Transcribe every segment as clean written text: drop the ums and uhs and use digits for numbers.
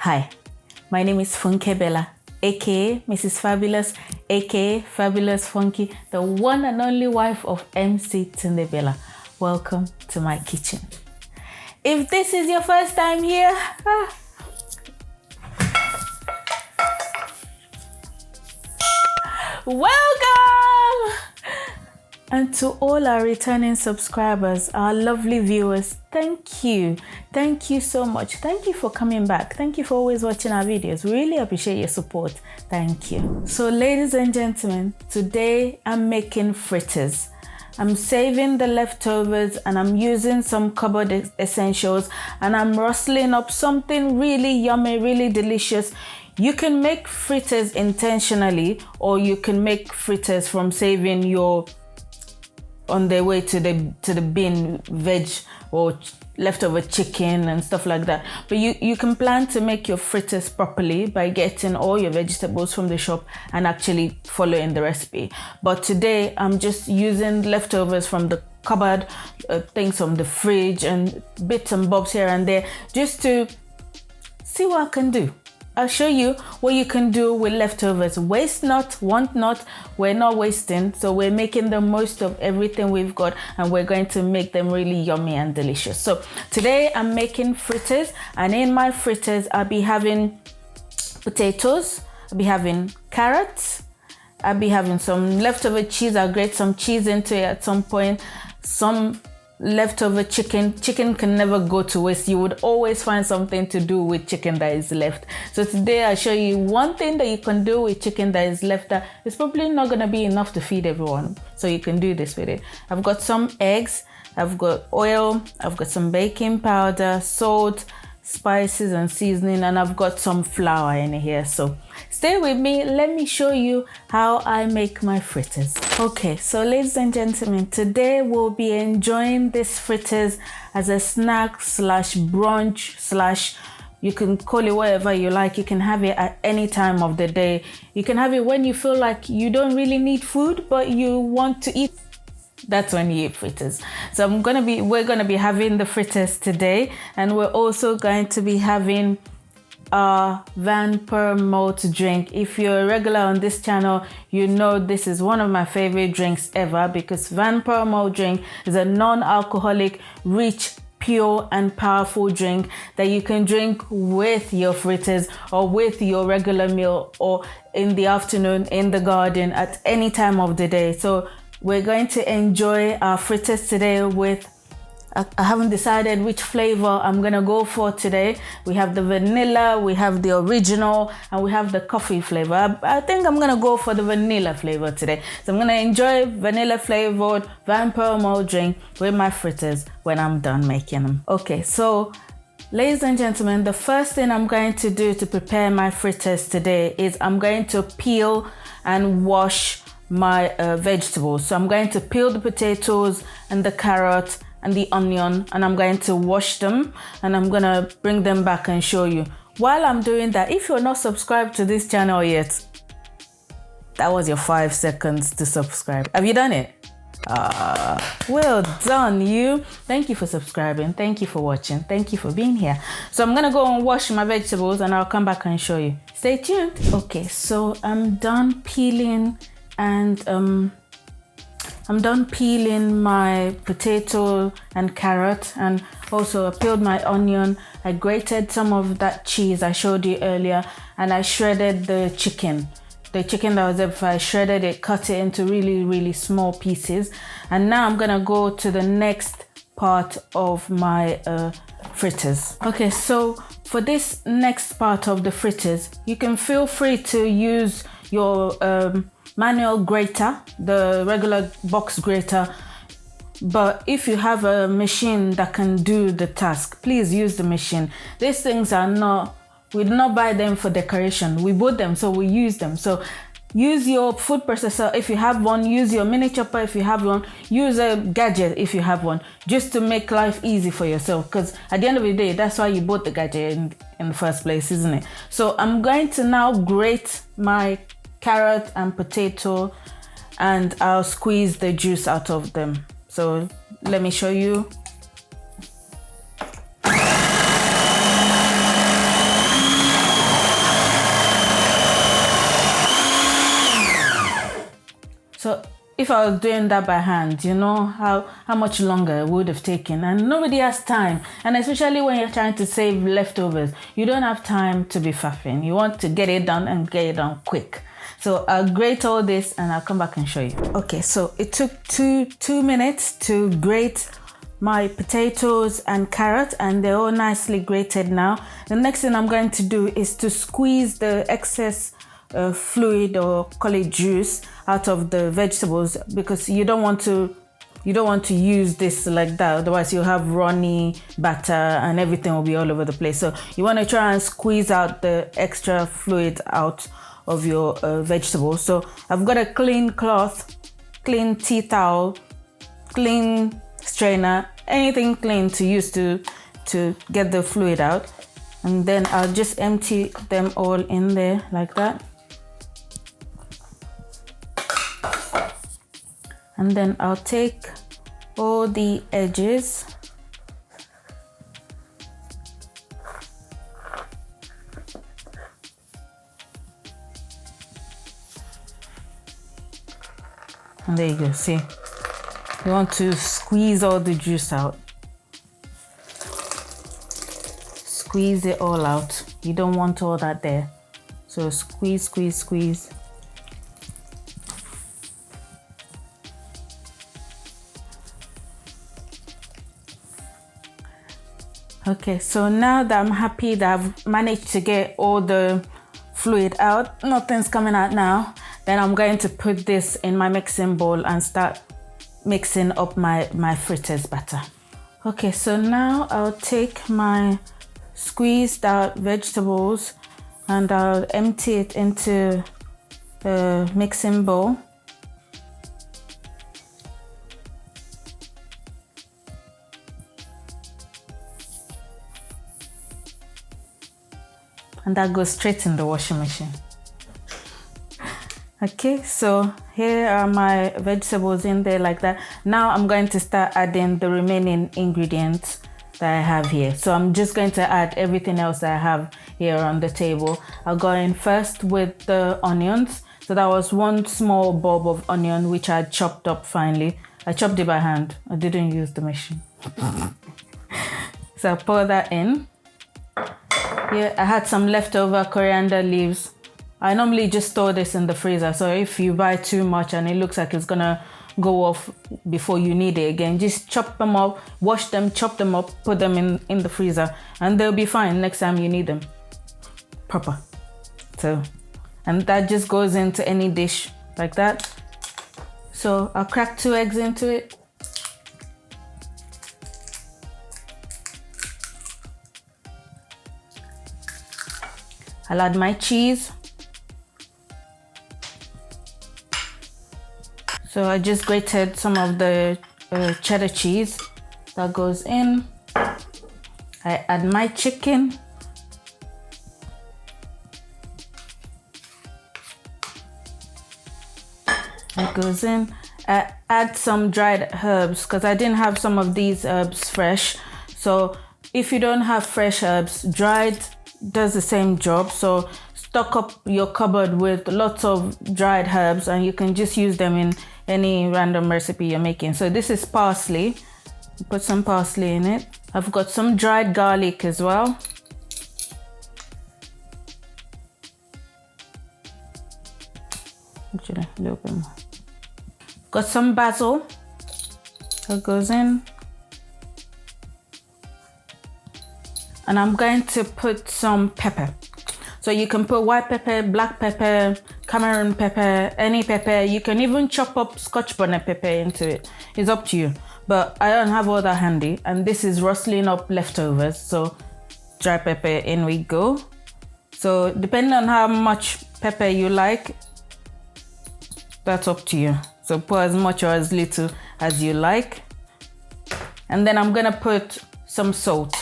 Hi, my name is Funke Bella, aka Mrs. Fabulous, aka Fabulous Funky, the one and only wife of MC Tunde Bella. Welcome to my kitchen. If this is your first time here, welcome! And to all our returning subscribers, our lovely viewers, thank you. Thank you so much. Thank you for coming back. Thank you for always watching our videos. We really appreciate your support. Thank you. So ladies and gentlemen, today I'm making fritters. I'm saving the leftovers and I'm using some cupboard essentials and I'm rustling up something really yummy, really delicious. You can make fritters intentionally, or you can make fritters from saving your on their way to the bin veg or leftover chicken and stuff like that. But you can plan to make your fritters properly by getting all your vegetables from the shop and actually following the recipe. But today I'm just using leftovers from the cupboard, things from the fridge and bits and bobs here and there, just to see what I can do. I'll show you what you can do with leftovers. Waste not, want not. We're not wasting, so we're making the most of everything we've got, and we're going to make them really yummy and delicious. So today I'm making fritters, and in my fritters I'll be having potatoes, I'll be having carrots, I'll be having some leftover cheese. I'll grate some cheese into it at some point, some leftover chicken. Chicken can never go to waste. You would always find something to do with chicken that is left. So today I'll show you one thing that you can do with chicken that is left that is probably not going to be enough to feed everyone. So you can do this with it. I've got some eggs, I've got oil, I've got some baking powder, salt, spices and seasoning, and I've got some flour in here. So stay with me, let me show you how I make my fritters. Okay, so ladies and gentlemen, today we'll be enjoying this fritters as a snack slash brunch slash, you can call it whatever you like. You can have it at any time of the day. You can have it when you feel like you don't really need food but you want to eat. That's when you eat fritters. So we're gonna be having the fritters today, and we're also going to be having a Van Per malt drink. If you're a regular on this channel, you know this is one of my favorite drinks ever, because Van Per malt drink is a non-alcoholic, rich, pure and powerful drink that you can drink with your fritters or with your regular meal, or in the afternoon in the garden at any time of the day. So we're going to enjoy our fritters today with, I haven't decided which flavor I'm gonna go for today. We have the vanilla, we have the original, and we have the coffee flavor. I think I'm gonna go for the vanilla flavor today. So I'm gonna enjoy vanilla flavored Van Per malt drink with my fritters when I'm done making them. Okay, so ladies and gentlemen, the first thing I'm going to do to prepare my fritters today is I'm going to peel and wash my vegetables. So I'm going to peel the potatoes and the carrot and the onion, and I'm going to wash them, and I'm gonna bring them back and show you. While I'm doing that, if you're not subscribed to this channel yet, that was your 5 seconds to subscribe. Have you done it? Well done, you. Thank you for subscribing. Thank you for watching. Thank you for being here. So I'm gonna go and wash my vegetables and I'll come back and show you. Stay tuned. Okay, so I'm done peeling and I'm done peeling my potato and carrot, and also I peeled my onion. I grated some of that cheese I showed you earlier, and I shredded the chicken. The chicken that was there before, I shredded it, cut it into really, really small pieces. And now I'm gonna go to the next part of my fritters. Okay, so for this next part of the fritters, you can feel free to use your manual grater, the regular box grater, but if you have a machine that can do the task, please use the machine. These things are not, we do not buy them for decoration. We bought them, so we use them. So use your food processor if you have one, use your mini chopper if you have one, use a gadget if you have one, just to make life easy for yourself, because at the end of the day, that's why you bought the gadget in the first place, isn't it? So I'm going to now grate my carrot and potato, and I'll squeeze the juice out of them. So let me show you. So if I was doing that by hand, you know how much longer it would have taken, and nobody has time. And especially when you're trying to save leftovers, you don't have time to be faffing. You want to get it done and get it done quick. So I'll grate all this and I'll come back and show you. Okay, so it took two minutes to grate my potatoes and carrot, and they're all nicely grated now. The next thing I'm going to do is to squeeze the excess fluid, or call it juice, out of the vegetables, because you don't want to use this like that, otherwise you'll have runny batter and everything will be all over the place. So you want to try and squeeze out the extra fluid out of your vegetables. So I've got a clean cloth, clean tea towel, clean strainer, anything clean to use to get the fluid out, and then I'll just empty them all in there like that. And then I'll take all the edges and there you go. See, you want to squeeze all the juice out. Squeeze it all out. You don't want all that there. So squeeze, squeeze, squeeze. Okay, so now that I'm happy that I've managed to get all the fluid out, nothing's coming out now, then I'm going to put this in my mixing bowl and start mixing up my fritters batter. Okay, so now I'll take my squeezed out vegetables and I'll empty it into a mixing bowl. And that goes straight in the washing machine. Okay, so here are my vegetables in there like that. Now I'm going to start adding the remaining ingredients that I have here. So I'm just going to add everything else that I have here on the table. I'll go in first with the onions. So that was one small bulb of onion which I chopped up finely. I chopped it by hand. I didn't use the machine. So I'll pour that in. Here I had some leftover coriander leaves. I normally just store this in the freezer, so if you buy too much and it looks like it's gonna go off before you need it again, just chop them up, wash them, chop them up, put them in the freezer, and they'll be fine next time you need them proper. So, and that just goes into any dish like that. So I'll crack 2 eggs into it. I'll add my cheese. So I just grated some of the cheddar cheese. That goes in. I add my chicken. That goes in. I add some dried herbs because I didn't have some of these herbs fresh. So if you don't have fresh herbs, dried does the same job. So stock up your cupboard with lots of dried herbs and you can just use them in any random recipe you're making. So this is parsley. Put some parsley in it. I've got some dried garlic as well. Actually, a little bit more. Got some basil. That goes in. And I'm going to put some pepper. So you can put white pepper, black pepper, Cameroon pepper, any pepper. You can even chop up Scotch bonnet pepper into it. It's up to you. But I don't have all that handy. And this is rustling up leftovers. So dry pepper, in we go. So depending on how much pepper you like, that's up to you. So put as much or as little as you like. And then I'm gonna put some salt.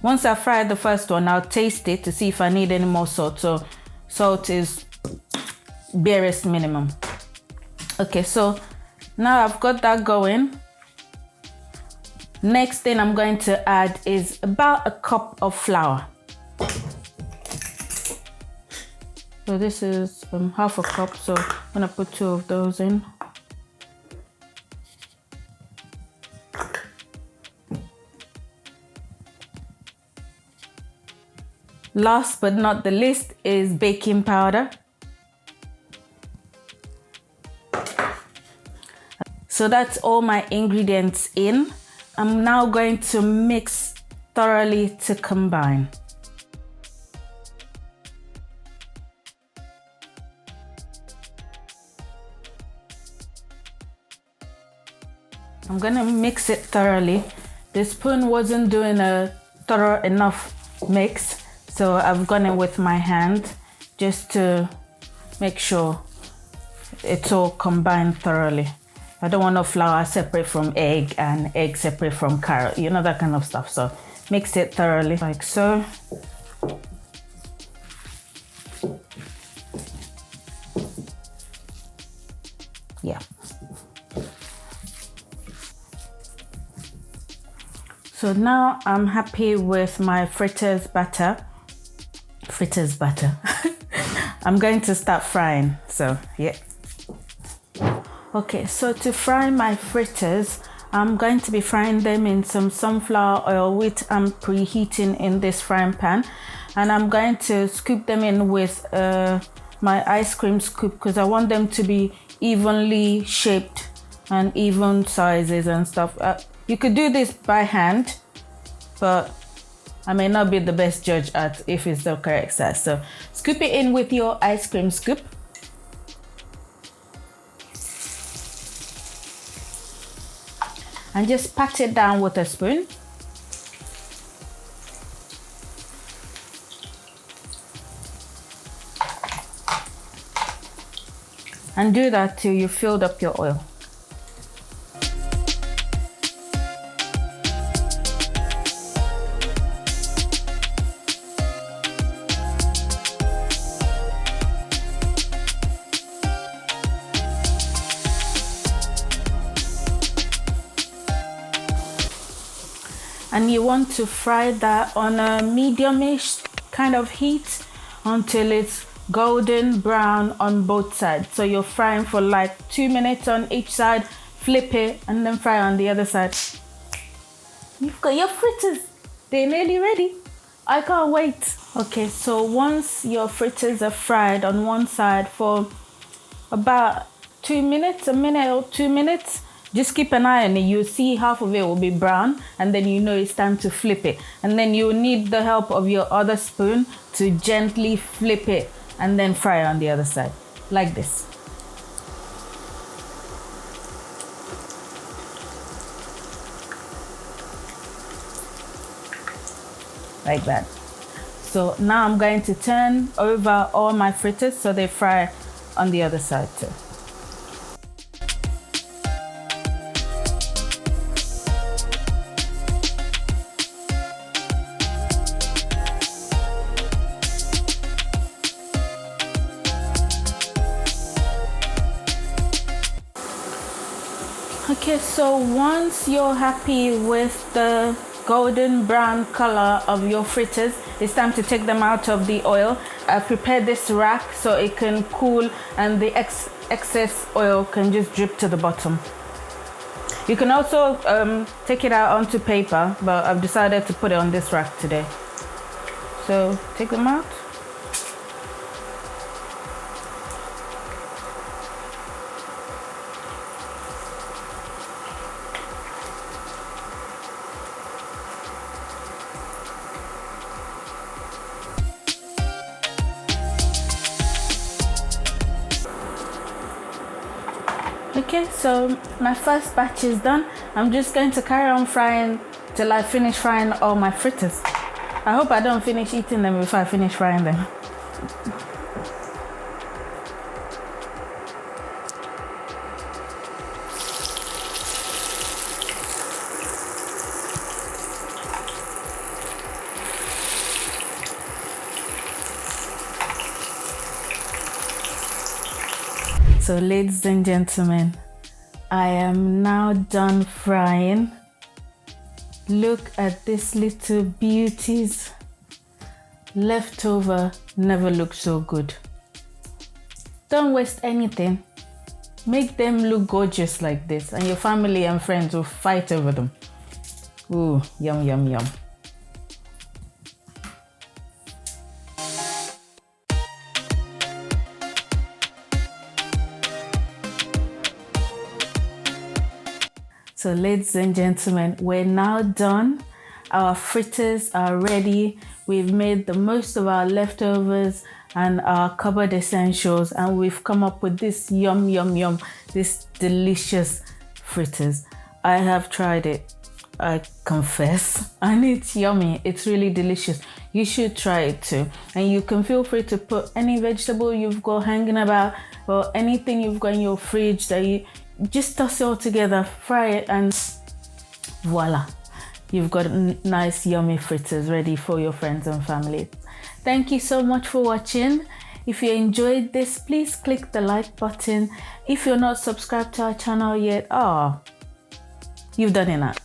Once I fried the first one, I'll taste it to see if I need any more salt. So salt is barest minimum. Okay, so now I've got that going. Next thing I'm going to add is about a cup of flour. So this is half a cup, so I'm gonna put 2 of those in. Last but not the least is baking powder. So that's all my ingredients in. I'm now going to mix thoroughly to combine. I'm gonna mix it thoroughly. The spoon wasn't doing a thorough enough mix, so I've gone in with my hand just to make sure it's all combined thoroughly. I don't want no flour separate from egg and egg separate from carrot, you know, that kind of stuff. So mix it thoroughly like so. Yeah. So now I'm happy with my fritters batter. Fritters batter. I'm going to start frying, so yeah. Okay, so to fry my fritters, I'm going to be frying them in some sunflower oil, which I'm preheating in this frying pan. And I'm going to scoop them in with my ice cream scoop because I want them to be evenly shaped and even sizes and stuff. You could do this by hand, but I may not be the best judge at if it's the correct size. So scoop it in with your ice cream scoop. And just pat it down with a spoon. And do that till you filled up your oil. And you want to fry that on a medium-ish kind of heat until it's golden brown on both sides. So you're frying for like 2 minutes on each side, flip it, and then fry on the other side. You've got your fritters. They're nearly ready. I can't wait. Okay, so once your fritters are fried on one side for about 2 minutes, a minute or 2 minutes, just keep an eye on it. You'll see half of it will be brown, and then you know it's time to flip it. And then you'll need the help of your other spoon to gently flip it and then fry on the other side, like this. Like that. So now I'm going to turn over all my fritters so they fry on the other side too. Okay, so once you're happy with the golden brown color of your fritters, it's time to take them out of the oil. I prepared this rack so it can cool and the excess oil can just drip to the bottom. You can also take it out onto paper, but I've decided to put it on this rack today. So take them out. Okay, so my first batch is done. I'm just going to carry on frying till I finish frying all my fritters. I hope I don't finish eating them before I finish frying them. So ladies and gentlemen, I am now done frying. Look at these little beauties. Leftover never looked so good. Don't waste anything. Make them look gorgeous like this, and your family and friends will fight over them. Ooh, yum, yum, yum. So ladies and gentlemen, we're now done. Our fritters are ready. We've made the most of our leftovers and our cupboard essentials, and we've come up with this yum, yum, yum, this delicious fritters. I have tried it, I confess, and it's yummy. It's really delicious. You should try it too. And you can feel free to put any vegetable you've got hanging about or anything you've got in your fridge that you just toss it all together, fry it, and voila. You've got nice yummy fritters ready for your friends and family. Thank you so much for watching. If you enjoyed this, please click the like button. If you're not subscribed to our channel yet, you've done enough.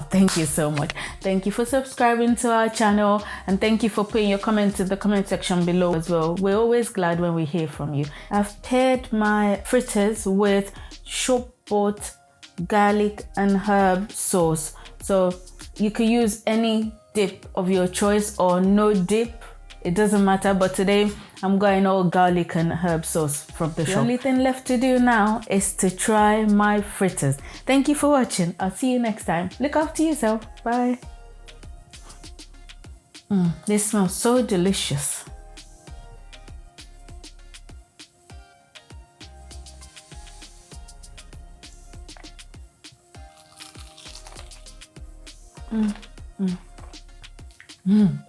Thank you so much. Thank you for subscribing to our channel, and thank you for putting your comments in the comment section below as well. We're always glad when we hear from you. I've paired my fritters with shop bought garlic and herb sauce. So you could use any dip of your choice or no dip. It doesn't matter, but today I'm going all garlic and herb sauce from the shop. The only thing left to do now is to try my fritters. Thank you for watching. I'll see you next time. Look after yourself. Bye. They smell so delicious. Mm.